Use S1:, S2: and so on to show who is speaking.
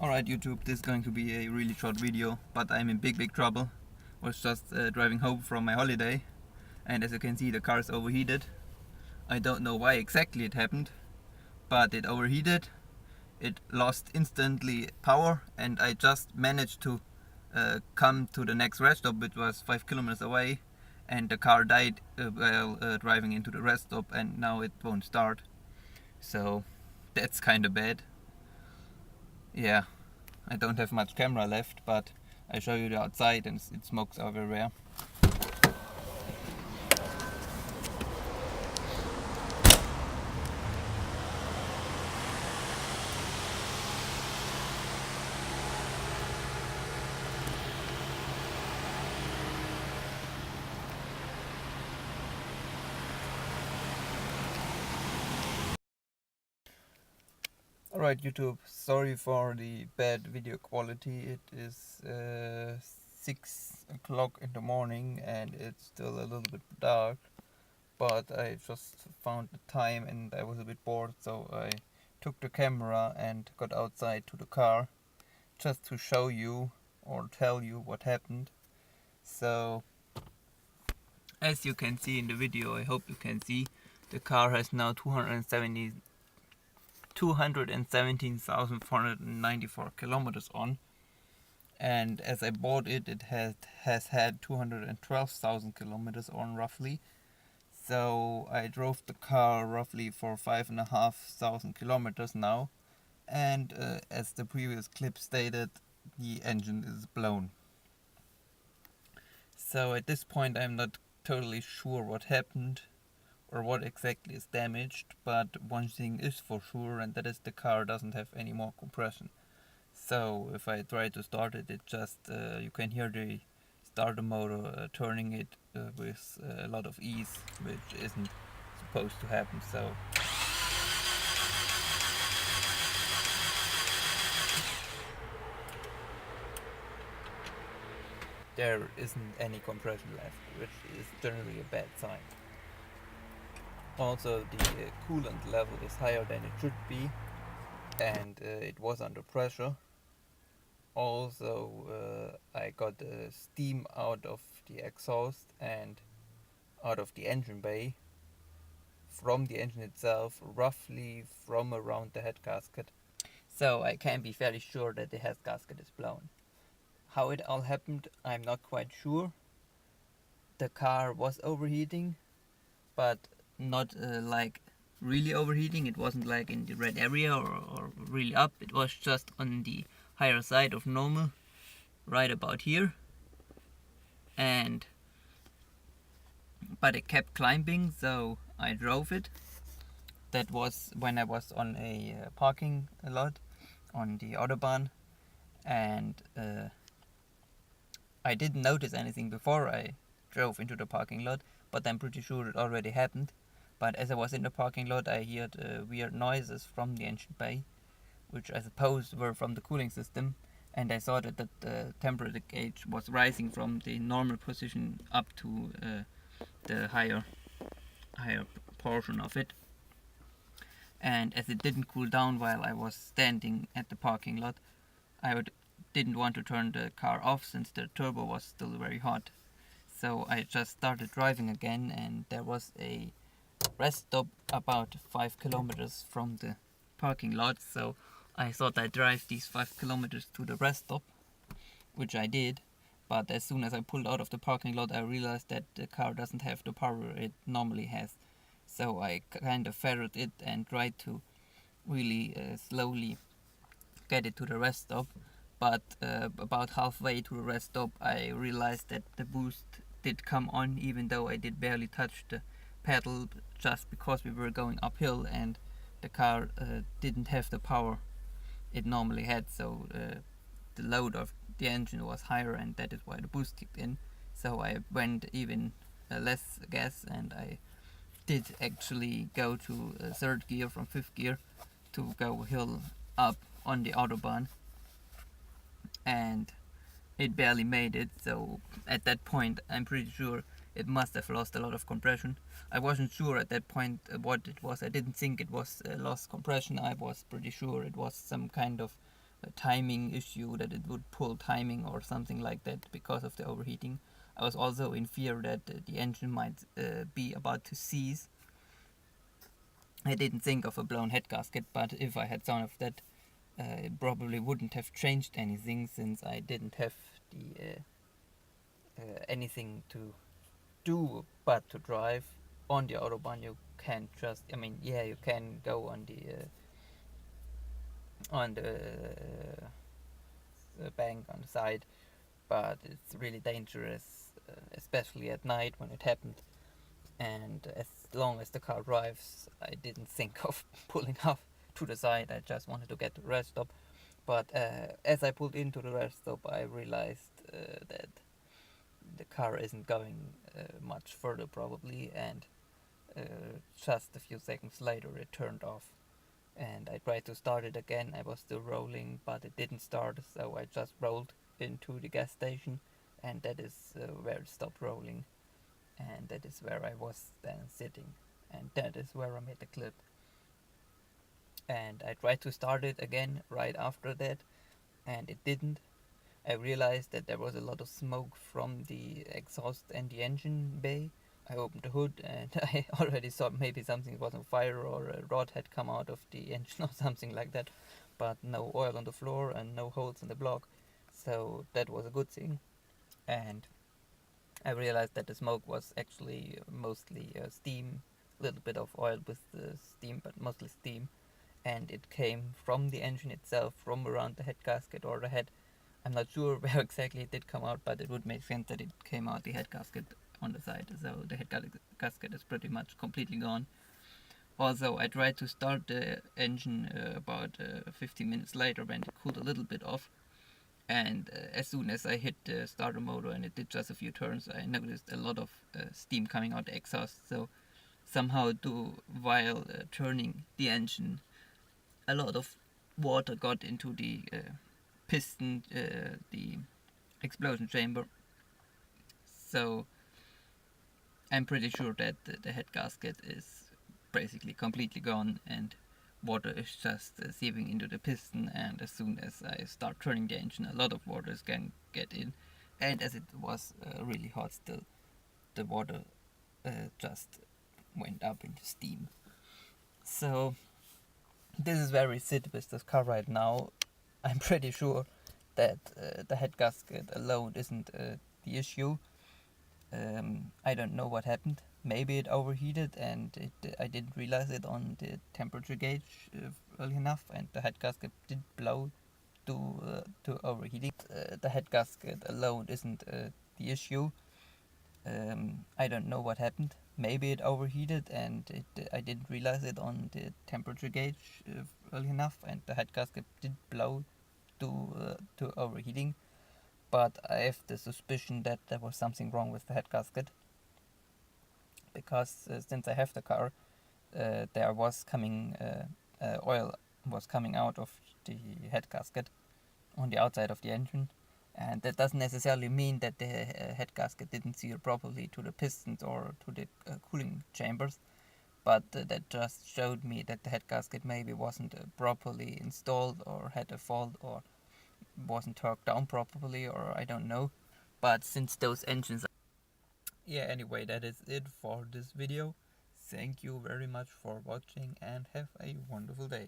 S1: Alright YouTube, this is going to be a really short video, but I'm in big trouble. Was just driving home from my holiday, and as you can see the car is overheated. I don't know why exactly it happened, but it overheated. It lost instantly power, and I just managed to come to the next rest stop, which was 5 kilometers away, and the car died while driving into the rest stop, and now it won't start. So that's kind of bad. Yeah, I don't have much camera left, but I show you the outside and it smokes everywhere. Alright YouTube, sorry for the bad video quality. It is 6 o'clock in the morning and it's still a little bit dark, but I just found the time and I was a bit bored, so I took the camera and got outside to the car just to show you or tell you what happened. So as you can see in the video, I hope you can see, the car has now 217,494 kilometers on, and as I bought it, it has had 212,000 kilometers on roughly. So I drove the car roughly for 5,500 kilometers now, and as the previous clip stated, the engine is blown. So at this point I'm not totally sure what happened or what exactly is damaged, but one thing is for sure, and that is the car doesn't have any more compression. So if I try to start it, it just you can hear the starter motor turning it with a lot of ease, which isn't supposed to happen. So there isn't any compression left, which is generally a bad sign. Also, the coolant level is higher than it should be, and it was under pressure. Also, I got steam out of the exhaust and out of the engine bay from the engine itself, roughly from around the head gasket. So I can be fairly sure that the head gasket is blown. How it all happened, I'm not quite sure. The car was overheating, but not like really overheating. It wasn't like in the red area or really up. It was just on the higher side of normal, right about here. But it kept climbing, so I drove it. That was when I was on a parking lot on the Autobahn, and I didn't notice anything before I drove into the parking lot, but I'm pretty sure it already happened. But as I was in the parking lot, I heard weird noises from the engine bay, which I suppose were from the cooling system, and I saw that the temperature gauge was rising from the normal position up to the higher portion of it. And as it didn't cool down while I was standing at the parking lot, didn't want to turn the car off since the turbo was still very hot. So I just started driving again, and there was a rest stop about 5 kilometers from the parking lot. So I thought I'd drive these 5 kilometers to the rest stop, which I did. But as soon as I pulled out of the parking lot, I realized that the car doesn't have the power it normally has. So I kind of ferried it and tried to really slowly get it to the rest stop. But about halfway to the rest stop, I realized that the boost did come on, even though I did barely touch the pedal, just because we were going uphill and the car didn't have the power it normally had. So the load of the engine was higher, and that is why the boost kicked in. So I went even less gas, and I did actually go to third gear from fifth gear to go hill up on the Autobahn, and it barely made it. So at that point I'm pretty sure it must have lost a lot of compression. I wasn't sure at that point what it was. I didn't think it was lost compression. I was pretty sure it was some kind of a timing issue, that it would pull timing or something like that because of the overheating. I was also in fear that the engine might be about to seize. I didn't think of a blown head gasket, but if I had thought of that, it probably wouldn't have changed anything, since I didn't have the anything to do but to drive. On the autobahn you can't just, I mean, yeah, you can go on the bank on the side, but it's really dangerous, especially at night when it happened. And as long as the car drives, I didn't think of pulling off to the side. I just wanted to get to the rest stop. But as I pulled into the rest stop, I realized that the car isn't going much further probably, and just a few seconds later it turned off. And I tried to start it again. I was still rolling, but it didn't start, so I just rolled into the gas station, and that is where it stopped rolling, and that is where I was then sitting, and that is where I made the clip. And I tried to start it again right after that, and it didn't. I realized that there was a lot of smoke from the exhaust and the engine bay. I opened the hood and I already thought maybe something was on fire or a rod had come out of the engine or something like that, but no oil on the floor and no holes in the block, so that was a good thing. And I realized that the smoke was actually mostly steam, a little bit of oil with the steam, but mostly steam, and it came from the engine itself, from around the head gasket or the head. I'm not sure where exactly it did come out, but it would make sense that it came out the head gasket on the side, so the head gasket is pretty much completely gone. Also, I tried to start the engine about 15 minutes later when it cooled a little bit off, and as soon as I hit the starter motor and it did just a few turns, I noticed a lot of steam coming out the exhaust. So somehow, while turning the engine, a lot of water got into the piston, the explosion chamber. So I'm pretty sure that the head gasket is basically completely gone, and water is just seeping into the piston, and as soon as I start turning the engine, a lot of water can get in, and as it was really hot still, the water just went up into steam. So this is where we sit with this car right now. I'm pretty sure that the head gasket alone isn't the issue. I don't know what happened. Maybe it overheated and I didn't realize it on the temperature gauge early enough, and the head gasket did blow to overheating. The head gasket alone isn't the issue. I don't know what happened. Maybe it overheated and I didn't realize it on the temperature gauge early enough, and the head gasket did blow to overheating. But I have the suspicion that there was something wrong with the head gasket, because since I have the car, there was coming oil was coming out of the head gasket on the outside of the engine, and that doesn't necessarily mean that the head gasket didn't seal properly to the pistons or to the cooling chambers, but that just showed me that the head gasket maybe wasn't properly installed, or had a fault, or wasn't torqued down properly, or I don't know. But since those engines, yeah, anyway, that is it for this video. Thank you very much for watching and have a wonderful day.